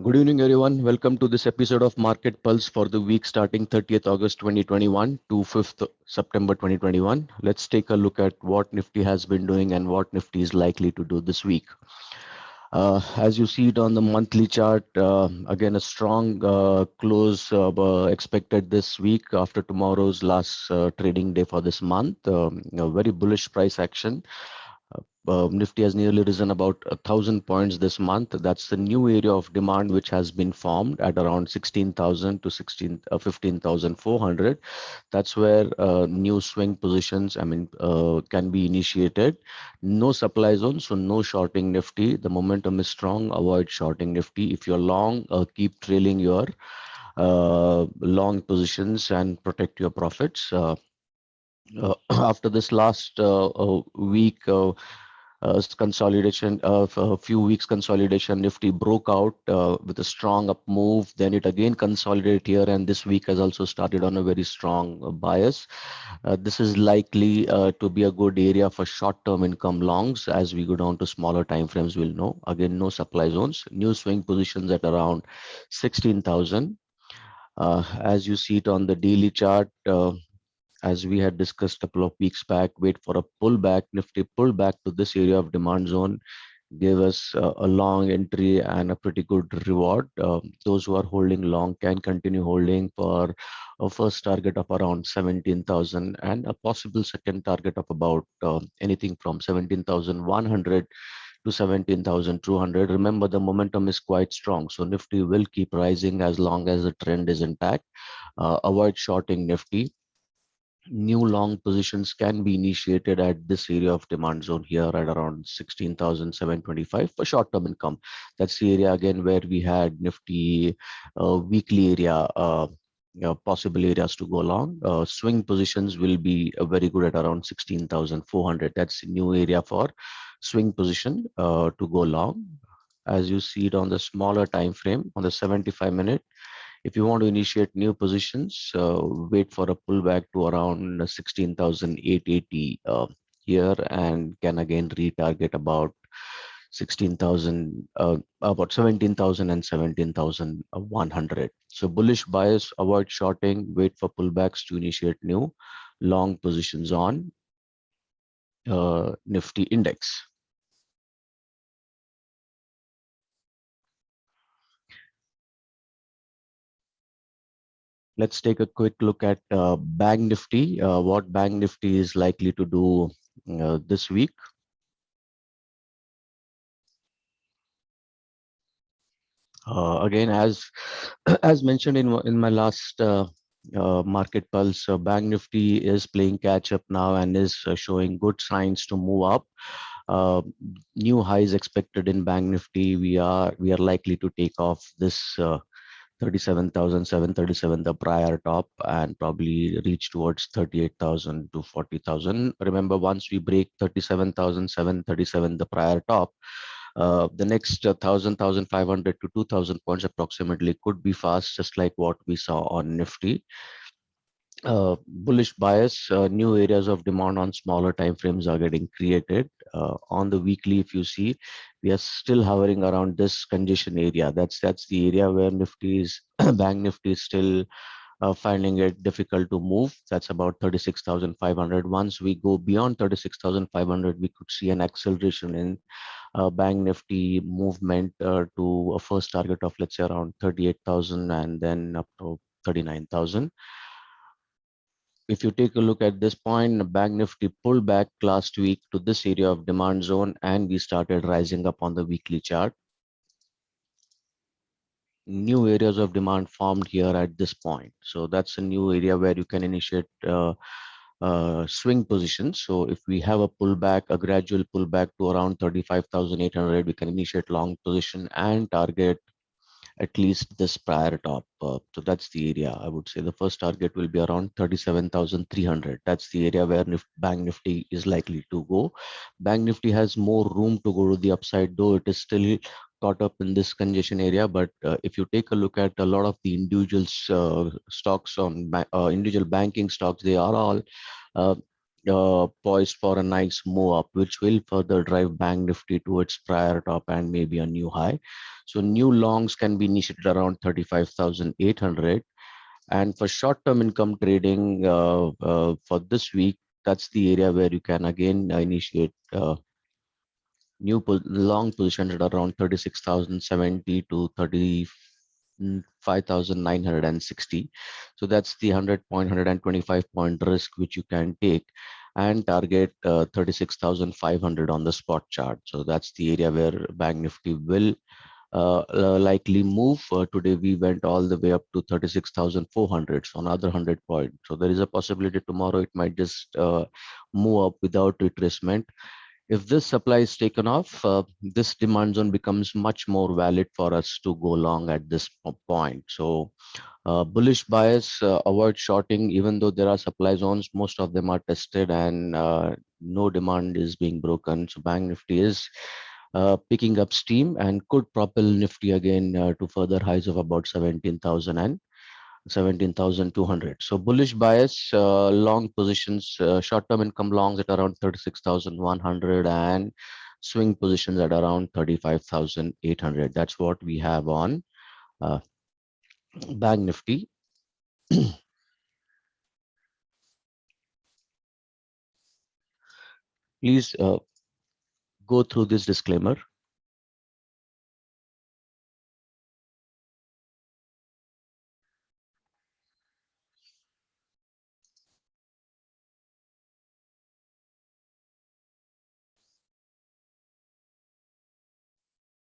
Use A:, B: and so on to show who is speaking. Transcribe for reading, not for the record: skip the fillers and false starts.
A: Good evening, everyone. Welcome to this episode of Market Pulse for the week starting 30th August 2021 to 5th September 2021. Let's take a look at what Nifty has been doing and what Nifty is likely to do this week. As you see it on the monthly chart, again, a strong close expected this week after tomorrow's last trading day for this month. A very bullish price action. Nifty has nearly risen about 1,000 points this month. That's the new area of demand which has been formed at around 16,000 to 15,400. That's where new swing positions, can be initiated. No supply zone, so no shorting Nifty. The momentum is strong. Avoid shorting Nifty. If you're long, keep trailing your long positions and protect your profits. After this last week consolidation of a few weeks consolidation, Nifty broke out with a strong up move. Then it again consolidated here, and this week has also started on a very strong bias. This is likely to be a good area for short-term income longs. As we go down to smaller time frames, we'll know. Again, no supply zones. New swing positions at around 16,000. As you see it on the daily chart, as we had discussed a couple of weeks back, wait for a pullback. Nifty pullback to this area of demand zone gave us a long entry and a pretty good reward. Those who are holding long can continue holding for a first target of around 17,000 and a possible second target of about anything from 17,100 to 17,200. Remember, the momentum is quite strong, so Nifty will keep rising as long as the trend is intact. Avoid shorting Nifty. New long positions can be initiated at this area of demand zone here at around 16,725 for short-term income. That's the area again where we had Nifty weekly area, possible areas to go along. Swing positions will be very good at around 16,400. That's a new area for swing position to go long. As you see it on the smaller time frame, on the 75-minute, if you want to initiate new positions, wait for a pullback to around 16,880 here, and can again retarget about 16,000, about 17,000 and 17,100. So bullish bias, avoid shorting, wait for pullbacks to initiate new long positions on Nifty index. Let's take a quick look at Bank Nifty, what Bank Nifty is likely to do this week. Again, as as mentioned in my last market pulse, Bank Nifty is playing catch up now and is showing good signs to move up. Uh, New highs expected in Bank Nifty. We are likely to take off this 37,737, the prior top, and probably reach towards 38,000 to 40,000. Remember, once we break 37,737, the prior top, the next 1,500 to 2,000 points approximately could be fast, just like what we saw on Nifty. Bullish bias, new areas of demand on smaller time frames are getting created. On the weekly, if you see, we are still hovering around this congestion area. That's the area where Nifty is, Bank Nifty is still finding it difficult to move. That's about 36,500. Once we go beyond 36,500, we could see an acceleration in Bank Nifty movement to a first target of, let's say, around 38,000 and then up to 39,000. If you take a look at this point, Bank Nifty pulled back last week to this area of demand zone, and we started rising up on the weekly chart. New areas of demand formed here at this point. So that's a new area where you can initiate swing positions. So if we have a pullback, a gradual pullback to around 35,800, we can initiate long position and target at least this prior top. So that's the area. I would say the first target will be around 37,300. That's the area where Bank Nifty is likely to go. Bank Nifty has more room to go to the upside, though it is still caught up in this congestion area. But if you take a look at a lot of the individual stocks on individual banking stocks, they are all uh, poised for a nice move up, which will further drive Bank Nifty to its prior top and maybe a new high. So new longs can be initiated around 35,800. And for short-term income trading for this week, that's the area where you can again initiate long positions at around 36,070 to 35,960. So that's the 100 point, 125 point risk which you can take and target 36,500 on the spot chart. So that's the area where Bank Nifty will likely move. Today we went all the way up to 36,400, so another 100 points. So there is a possibility tomorrow it might just move up without retracement. If this supply is taken off, this demand zone becomes much more valid for us to go long at this point. So bullish bias, avoid shorting, even though there are supply zones, most of them are tested and no demand is being broken. So Bank Nifty is picking up steam and could propel Nifty again to further highs of about 17,000 and 17,200. So bullish bias, long positions, short-term income longs at around 36,100 and swing positions at around 35,800. That's what we have on uh, Bank Nifty. Please go through this disclaimer.